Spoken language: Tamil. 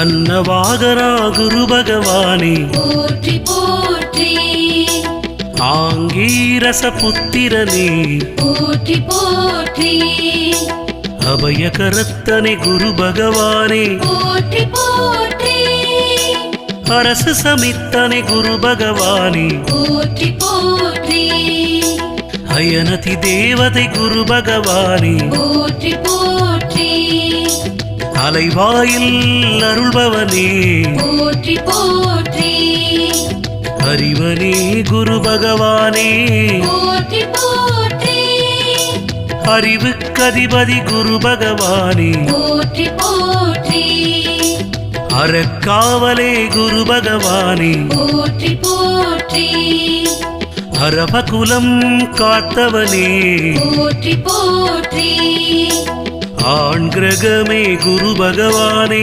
அன்னவாகரா குரு பகவானே போற்றி போற்றி ஆங்கீரச புத்திரனே போற்றி போற்றி அபயகரத்தனை குரு பகவானே போற்றி போற்றி அரசு சமித்தனை குரு பகவானே போற்றி போற்றி அயனதி தேவதை குரு பகவானே போற்றி போற்றி அலைவாயில் அருள்பவனே போற்றி போற்றி அறிவனே குரு பகவானே போற்றி போற்றி அறிவுக்கதிபதி குரு பகவானே போற்றி போற்றி அறக்காவலே குரு பகவானே போற்றி போற்றி அரபகுலம் காத்தவனே போற்றி போற்றி ஆண் கிரகமே குரு பகவானே